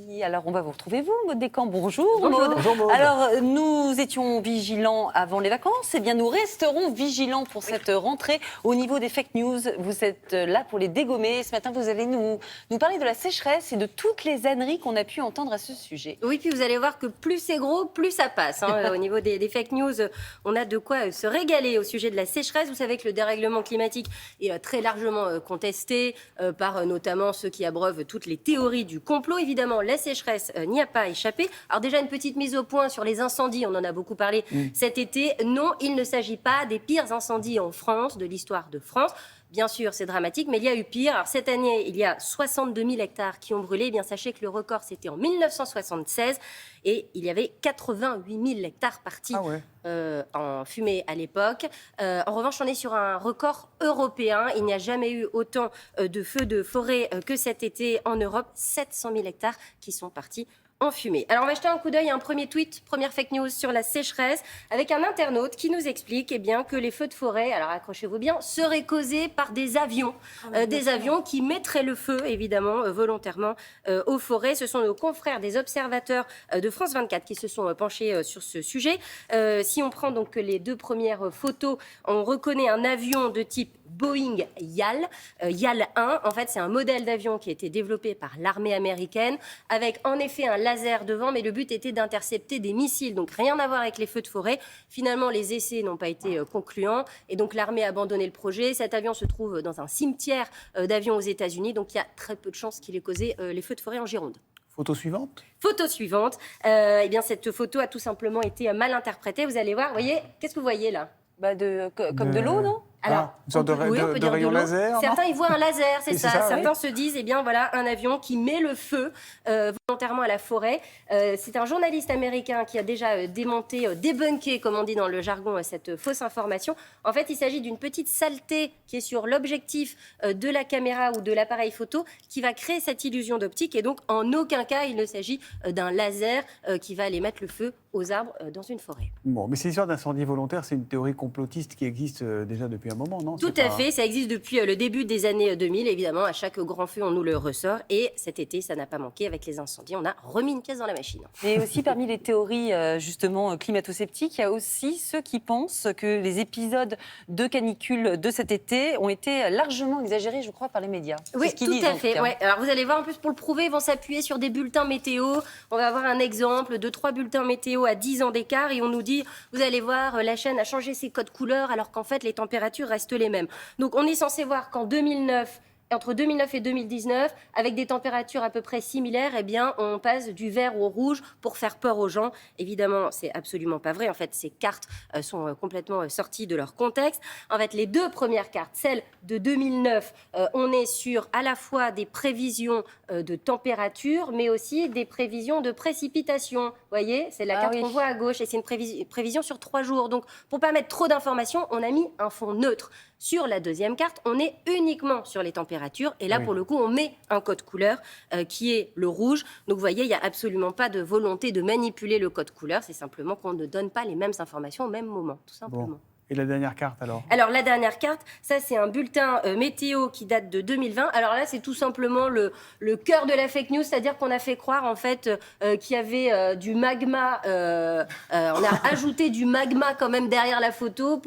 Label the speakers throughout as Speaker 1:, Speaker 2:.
Speaker 1: Merci. Alors, on va vous retrouver, vous, Maud Descamps. Bonjour,
Speaker 2: Bonjour.
Speaker 1: Maud.
Speaker 2: Bonjour, Maud.
Speaker 1: Alors, nous étions vigilants avant les vacances. Eh bien, nous resterons vigilants pour cette rentrée. Au niveau des fake news, vous êtes là pour les dégommer. Ce matin, vous allez nous parler de la sécheresse et de toutes les âneries qu'on a pu entendre à ce sujet.
Speaker 3: Oui, puis vous allez voir que plus c'est gros, plus ça passe. Au niveau des fake news, on a de quoi se régaler au sujet de la sécheresse. Vous savez que le dérèglement climatique est très largement contesté par notamment ceux qui abreuvent toutes les théories du complot. Évidemment, la sécheresse n'y a pas échappé. Alors déjà, une petite mise au point sur les incendies, on en a beaucoup parlé cet été. Non, il ne s'agit pas des pires incendies en France, de l'histoire de France. Bien sûr, c'est dramatique, mais il y a eu pire. Alors, cette année, il y a 62 000 hectares qui ont brûlé. Eh bien, sachez que le record, c'était en 1976 et il y avait 88 000 hectares partis en fumée à l'époque. En revanche, on est sur un record européen. Il n'y a jamais eu autant de feux de forêt que cet été en Europe. 700 000 hectares qui sont partis en fumée. Alors, on va jeter un coup d'œil à un premier tweet, première fake news sur la sécheresse, avec un internaute qui nous explique que les feux de forêt, alors accrochez-vous bien, seraient causés par des avions. Des avions qui mettraient le feu, évidemment, volontairement, aux forêts. Ce sont nos confrères des observateurs de France 24 qui se sont penchés sur ce sujet. Si on prend donc les deux premières photos, on reconnaît un avion de type Boeing YAL. YAL 1, en fait, c'est un modèle d'avion qui a été développé par l'armée américaine, avec en effet un laser devant, mais le but était d'intercepter des missiles, donc rien à voir avec les feux de forêt. Finalement, les essais n'ont pas été concluants, et donc l'armée a abandonné le projet. Cet avion se trouve dans un cimetière d'avions aux États-Unis, donc il y a très peu de chances qu'il ait causé les feux de forêt en Gironde.
Speaker 2: Photo suivante.
Speaker 3: Photo suivante. Eh bien, cette photo a tout simplement été mal interprétée. Vous allez voir, vous voyez, qu'est-ce que vous voyez là ?
Speaker 1: Comme de l'eau, non ?
Speaker 3: Alors,
Speaker 2: une sorte de rayon laser.
Speaker 3: Certains y voient un laser, c'est
Speaker 2: Oui,
Speaker 3: ça.
Speaker 2: c'est ça,
Speaker 3: Certains se disent, eh bien voilà, un avion qui met le feu volontairement à la forêt. C'est un journaliste américain qui a déjà débunké, comme on dit dans le jargon, cette fausse information. En fait, il s'agit d'une petite saleté qui est sur l'objectif de la caméra ou de l'appareil photo qui va créer cette illusion d'optique. Et donc, en aucun cas, il ne s'agit d'un laser qui va aller mettre le feu aux arbres dans une forêt.
Speaker 2: Bon, mais cette histoire d'incendie volontaire, c'est une théorie complotiste qui existe déjà depuis un moment, non ?
Speaker 3: Tout à fait, ça existe depuis le début des années 2000, évidemment. À chaque grand feu, on nous le ressort. Et cet été, ça n'a pas manqué avec les incendies. On a remis une pièce dans la machine.
Speaker 1: Et aussi, parmi les théories, justement, climato-sceptiques, il y a aussi ceux qui pensent que les épisodes de canicule de cet été ont été largement exagérés, je crois, par les médias.
Speaker 3: Oui, tout à fait. Ouais. Alors, vous allez voir, en plus, pour le prouver, ils vont s'appuyer sur des bulletins météo. On va avoir un exemple de 3 bulletins météo à 10 ans d'écart. Et on nous dit, vous allez voir, la chaîne a changé ses codes couleurs, alors qu'en fait, les températures restent les mêmes. Donc, on est censé voir qu'en 2009... Entre 2009 et 2019, avec des températures à peu près similaires, eh bien, on passe du vert au rouge pour faire peur aux gens. Évidemment, c'est absolument pas vrai. En fait, ces cartes sont complètement sorties de leur contexte. En fait, les deux premières cartes, celle de 2009, on est sur à la fois des prévisions de température, mais aussi des prévisions de précipitation. Vous voyez, c'est la carte qu'on voit à gauche et c'est une prévision sur 3 jours. Donc, pour pas mettre trop d'informations, on a mis un fond neutre. Sur la deuxième carte, on est uniquement sur les températures. Et là, pour le coup, on met un code couleur qui est le rouge. Donc, vous voyez, il n'y a absolument pas de volonté de manipuler le code couleur. C'est simplement qu'on ne donne pas les mêmes informations au même moment, tout simplement.
Speaker 2: Bon. Et la dernière carte, alors ?
Speaker 3: Alors, la dernière carte, ça, c'est un bulletin météo qui date de 2020. Alors là, c'est tout simplement le cœur de la fake news, c'est-à-dire qu'on a fait croire, en fait, qu'il y avait du magma. On a ajouté du magma quand même derrière la photo.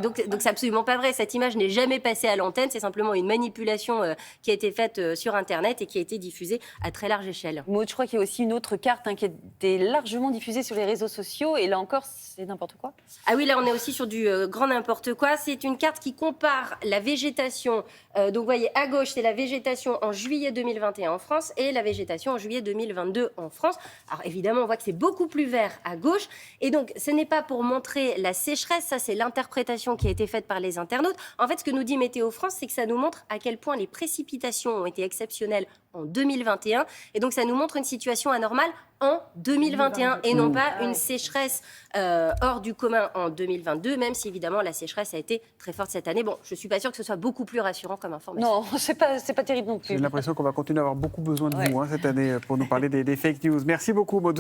Speaker 3: Donc, c'est absolument pas vrai. Cette image n'est jamais passée à l'antenne. C'est simplement une manipulation qui a été faite sur Internet et qui a été diffusée à très large échelle.
Speaker 1: Maud, je crois qu'il y a aussi une autre carte qui a été largement diffusée sur les réseaux sociaux. Et là encore, c'est n'importe quoi.
Speaker 3: Ah oui, là, on est aussi sur du grand n'importe quoi. C'est une carte qui compare la végétation. Donc, vous voyez, à gauche, c'est la végétation en juillet 2021 en France et la végétation en juillet 2022 en France. Alors, évidemment, on voit que c'est beaucoup plus vert à gauche. Et donc, ce n'est pas pour montrer la sécheresse. Ça, c'est l'interprétation qui a été faite par les internautes. En fait, ce que nous dit Météo France, c'est que ça nous montre à quel point les précipitations ont été exceptionnelles en 2021. Et donc, ça nous montre une situation anormale en 2021 et non pas une sécheresse hors du commun en 2022, même si évidemment la sécheresse a été très forte cette année. Bon, je ne suis pas sûre que ce soit beaucoup plus rassurant comme information.
Speaker 1: Non, c'est pas terrible non plus.
Speaker 2: J'ai l'impression qu'on va continuer à avoir beaucoup besoin de vous cette année pour nous parler des fake news. Merci beaucoup, Maud.